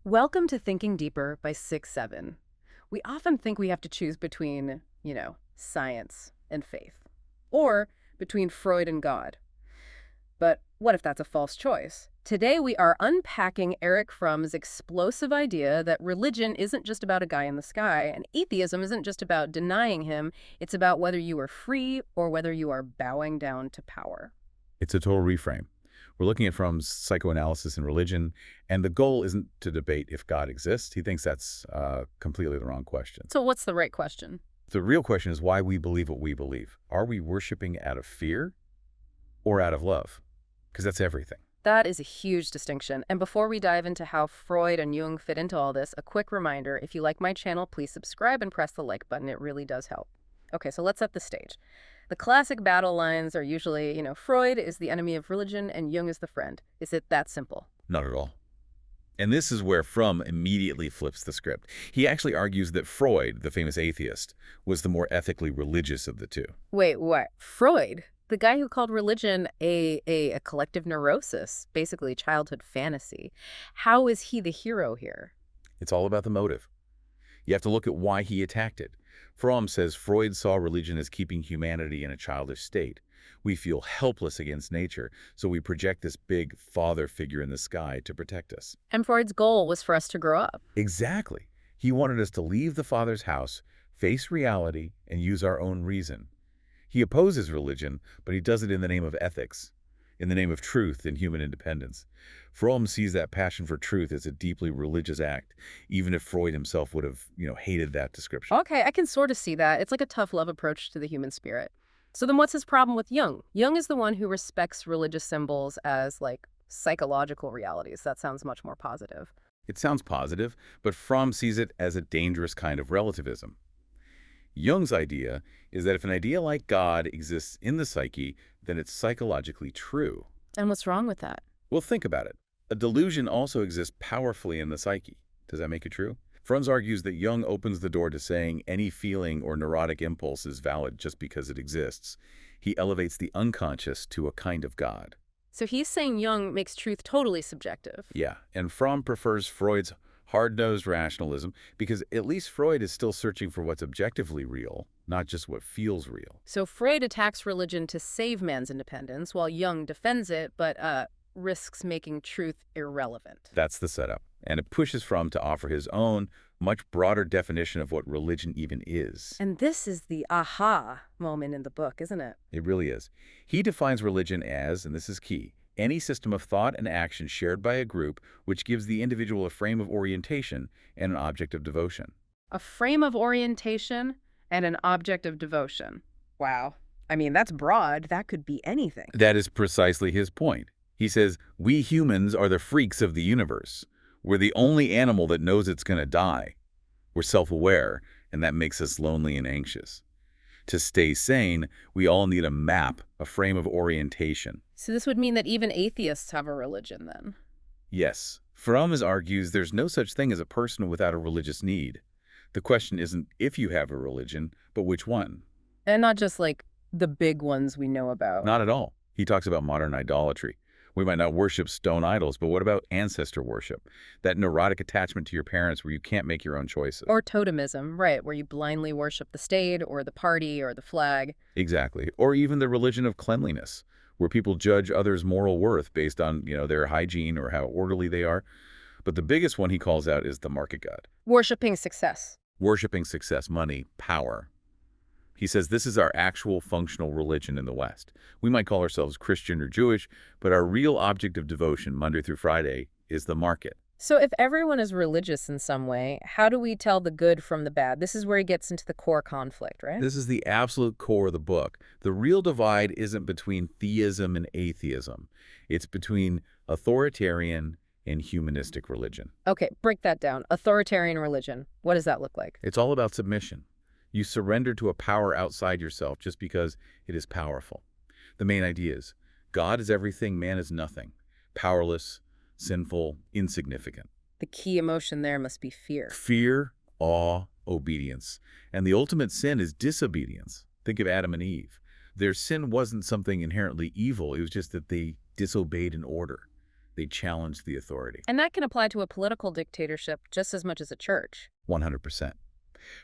Welcome to Thinking Deeper by 6-7. We often think we have to choose between, science and faith, or between Freud and God. But what if that's a false choice? Today we are unpacking Erich Fromm's explosive idea that religion isn't just about a guy in the sky, and atheism isn't just about denying him, it's about whether you are free or whether you are bowing down to power. It's a total reframe. We're looking at Fromm's psychoanalysis and religion, and the goal isn't to debate if God exists. He thinks that's completely the wrong question. So what's the right question? The real question is why we believe what we believe. Are we worshiping out of fear or out of love? Because that's everything. That is a huge distinction. And before we dive into how Freud and Jung fit into all this, a quick reminder, if you like my channel, please subscribe and press the like button. It really does help. Okay, so let's set the stage. The classic battle lines are usually, Freud is the enemy of religion and Jung is the friend. Is it that simple? Not at all. And this is where Fromm immediately flips the script. He actually argues that Freud, the famous atheist, was the more ethically religious of the two. Wait, what? Freud? The guy who called religion a collective neurosis, basically childhood fantasy. How is he the hero here? It's all about the motive. You have to look at why he attacked it. Fromm says Freud saw religion as keeping humanity in a childish state. We feel helpless against nature, so we project this big father figure in the sky to protect us. And Freud's goal was for us to grow up. Exactly. He wanted us to leave the father's house, face reality, and use our own reason. He opposes religion, but he does it in the name of ethics, in the name of truth and human independence. Fromm sees that passion for truth as a deeply religious act, even if Freud himself would have, hated that description. Okay, I can sort of see that. It's like a tough love approach to the human spirit. So then what's his problem with Jung? Jung is the one who respects religious symbols as, psychological realities. That sounds much more positive. It sounds positive, but Fromm sees it as a dangerous kind of relativism. Jung's idea is that if an idea like God exists in the psyche, then it's psychologically true. And what's wrong with that? Well, think about it. A delusion also exists powerfully in the psyche. Does that make it true? Fromm argues that Jung opens the door to saying any feeling or neurotic impulse is valid just because it exists. He elevates the unconscious to a kind of God. So he's saying Jung makes truth totally subjective. Yeah, and Fromm prefers Freud's hard-nosed rationalism because at least Freud is still searching for what's objectively real, not just what feels real. So Freud attacks religion to save man's independence, while Jung defends it, but risks making truth irrelevant. That's the setup. And it pushes Fromm to offer his own, much broader definition of what religion even is. And this is the aha moment in the book, isn't it? It really is. He defines religion as, and this is key, any system of thought and action shared by a group which gives the individual a frame of orientation and an object of devotion. A frame of orientation and an object of devotion. Wow. I mean, that's broad. That could be anything. That is precisely his point. He says, we humans are the freaks of the universe. We're the only animal that knows it's going to die. We're self-aware, and that makes us lonely and anxious. To stay sane, we all need a map, a frame of orientation. So this would mean that even atheists have a religion, then? Yes. Fromm argues there's no such thing as a person without a religious need. The question isn't if you have a religion, but which one. And not just, the big ones we know about. Not at all. He talks about modern idolatry. We might not worship stone idols, but what about ancestor worship? That neurotic attachment to your parents where you can't make your own choices. Or totemism, right, where you blindly worship the state or the party or the flag. Exactly. Or even the religion of cleanliness, where people judge others' moral worth based on, their hygiene or how orderly they are. But the biggest one he calls out is the market god. Worshipping success. Worshipping success, money, power. He says this is our actual functional religion in the West. We might call ourselves Christian or Jewish, but our real object of devotion, Monday through Friday, is the market. So if everyone is religious in some way, how do we tell the good from the bad? This is where he gets into the core conflict, right? This is the absolute core of the book. The real divide isn't between theism and atheism. It's between authoritarian and humanistic religion. Okay, break that down. Authoritarian religion. What does that look like? It's all about submission. You surrender to a power outside yourself just because it is powerful. The main idea is God is everything, man is nothing. Powerless, sinful, insignificant. The key emotion there must be fear. Fear, awe, obedience. And the ultimate sin is disobedience. Think of Adam and Eve. Their sin wasn't something inherently evil. It was just that they disobeyed an order. They challenged the authority. And that can apply to a political dictatorship just as much as a church. 100%.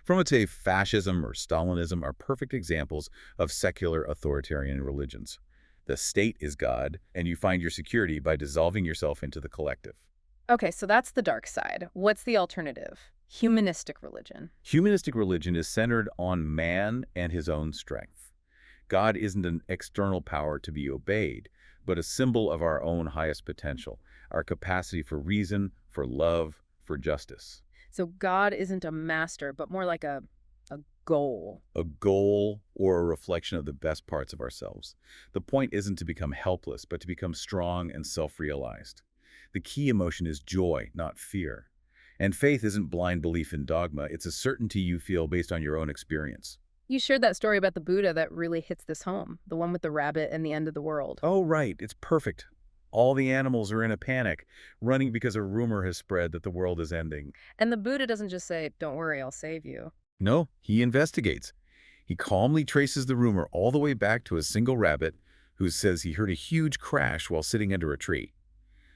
From, let's say, fascism or Stalinism are perfect examples of secular authoritarian religions. The state is God, and you find your security by dissolving yourself into the collective. Okay, so that's the dark side. What's the alternative? Humanistic religion. Humanistic religion is centered on man and his own strength. God isn't an external power to be obeyed, but a symbol of our own highest potential, our capacity for reason, for love, for justice. So God isn't a master, but more like a goal. A goal or a reflection of the best parts of ourselves. The point isn't to become helpless, but to become strong and self-realized. The key emotion is joy, not fear. And faith isn't blind belief in dogma, it's a certainty you feel based on your own experience. You shared that story about the Buddha that really hits this home, the one with the rabbit and the end of the world. Oh, right, it's perfect. All the animals are in a panic, running because a rumor has spread that the world is ending. And the Buddha doesn't just say, "Don't worry, I'll save you." No, he investigates. He calmly traces the rumor all the way back to a single rabbit who says he heard a huge crash while sitting under a tree.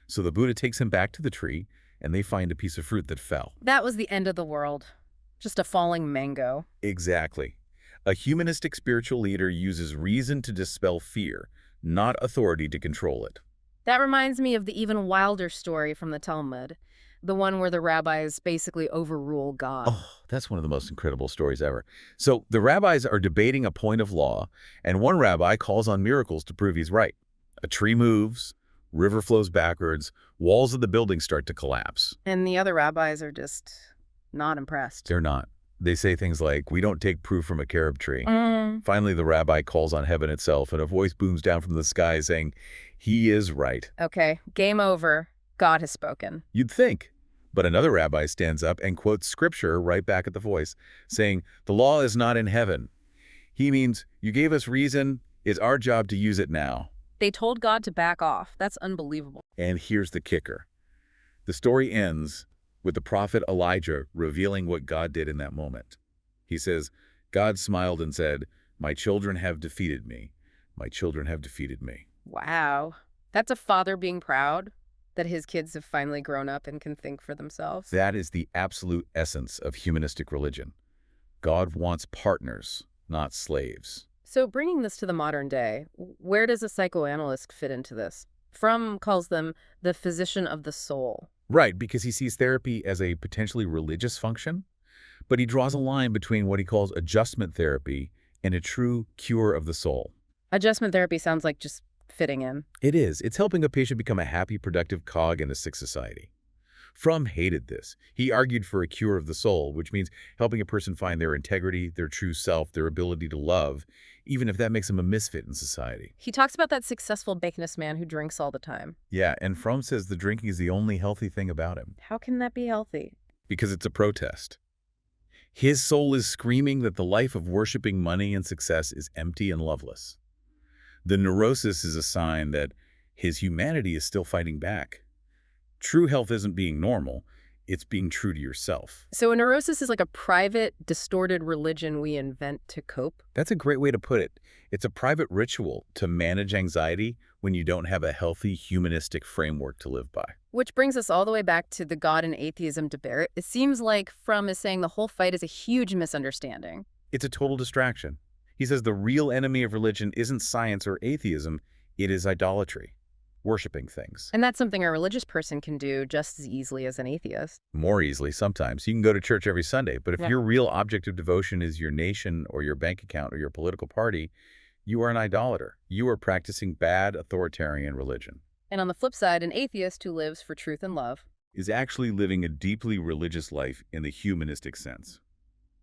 So the Buddha takes him back to the tree, and they find a piece of fruit that fell. That was the end of the world. Just a falling mango. Exactly. A humanistic spiritual leader uses reason to dispel fear, not authority to control it. That reminds me of the even wilder story from the Talmud, the one where the rabbis basically overrule God. Oh, that's one of the most incredible stories ever. So the rabbis are debating a point of law, and one rabbi calls on miracles to prove he's right. A tree moves, river flows backwards, walls of the building start to collapse. And the other rabbis are just not impressed. They're not. They say things like, "We don't take proof from a carob tree." Mm. Finally, the rabbi calls on heaven itself, and a voice booms down from the sky saying, "He is right." Okay, game over. God has spoken. You'd think. But another rabbi stands up and quotes scripture right back at the voice, saying, "The law is not in heaven." He means, you gave us reason, it's our job to use it now. They told God to back off. That's unbelievable. And here's the kicker. The story ends with the prophet Elijah revealing what God did in that moment. He says, "God smiled and said, 'My children have defeated me. My children have defeated me.'" Wow. That's a father being proud that his kids have finally grown up and can think for themselves. That is the absolute essence of humanistic religion. God wants partners, not slaves. So bringing this to the modern day, where does a psychoanalyst fit into this? Fromm calls them the physician of the soul. Right, because he sees therapy as a potentially religious function, but he draws a line between what he calls adjustment therapy and a true cure of the soul. Adjustment therapy sounds like just fitting in. It is. It's helping a patient become a happy, productive cog in a sick society. Fromm hated this. He argued for a cure of the soul, which means helping a person find their integrity, their true self, their ability to love, even if that makes them a misfit in society. He talks about that successful businessman who drinks all the time. Yeah, and Fromm says the drinking is the only healthy thing about him. How can that be healthy? Because it's a protest. His soul is screaming that the life of worshiping money and success is empty and loveless. The neurosis is a sign that his humanity is still fighting back. True health isn't being normal, it's being true to yourself. So a neurosis is like a private, distorted religion we invent to cope? That's a great way to put it. It's a private ritual to manage anxiety when you don't have a healthy humanistic framework to live by. Which brings us all the way back to the God and atheism debate. It seems like Fromm is saying the whole fight is a huge misunderstanding. It's a total distraction. He says the real enemy of religion isn't science or atheism, it is idolatry, worshiping things. And that's something a religious person can do just as easily as an atheist. More easily sometimes. You can go to church every Sunday, but if Yeah. your real object of devotion is your nation or your bank account or your political party, you are an idolater. You are practicing bad authoritarian religion. And on the flip side, an atheist who lives for truth and love Is actually living a deeply religious life in the humanistic sense.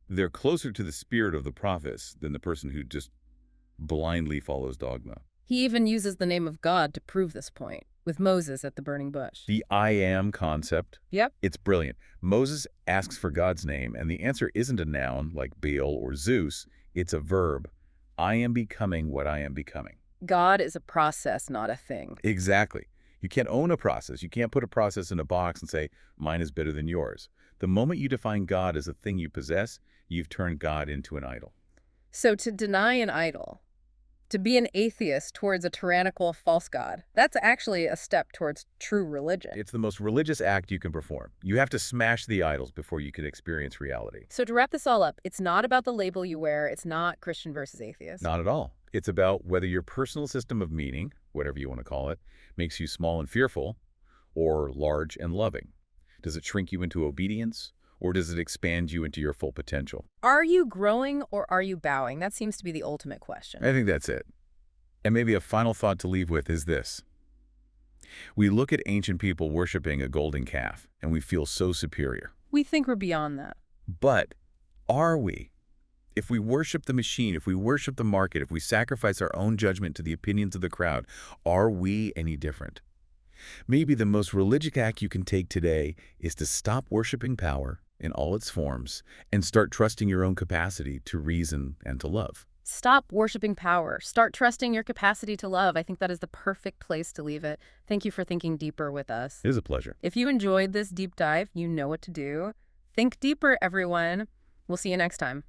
They're closer to the spirit of the prophets than the person who just blindly follows dogma. He even uses the name of God to prove this point, with Moses at the burning bush. The I am concept, Yep. it's brilliant. Moses asks for God's name, and the answer isn't a noun like Baal or Zeus, it's a verb. I am becoming what I am becoming. God is a process, not a thing. Exactly. You can't own a process. You can't put a process in a box and say, mine is better than yours. The moment you define God as a thing you possess, you've turned God into an idol. So to deny an idol, To be an atheist towards a tyrannical false god, that's actually a step towards true religion. It's the most religious act you can perform. You have to smash the idols before you can experience reality. So to wrap this all up, it's not about the label you wear. It's not Christian versus atheist. Not at all. It's about whether your personal system of meaning, whatever you want to call it, makes you small and fearful or large and loving. Does it shrink you into obedience, or does it expand you into your full potential? Are you growing or are you bowing? That seems to be the ultimate question. I think that's it. And maybe a final thought to leave with is this. We look at ancient people worshiping a golden calf, and we feel so superior. We think we're beyond that. But are we? If we worship the machine, if we worship the market, if we sacrifice our own judgment to the opinions of the crowd, are we any different? Maybe the most religious act you can take today is to stop worshiping power in all its forms and start trusting your own capacity to reason and to love. Stop worshiping power. Start trusting your capacity to love. I think that is the perfect place to leave it. Thank you for thinking deeper with us. It is a pleasure. If you enjoyed this deep dive, you know what to do. Think deeper, everyone. We'll see you next time.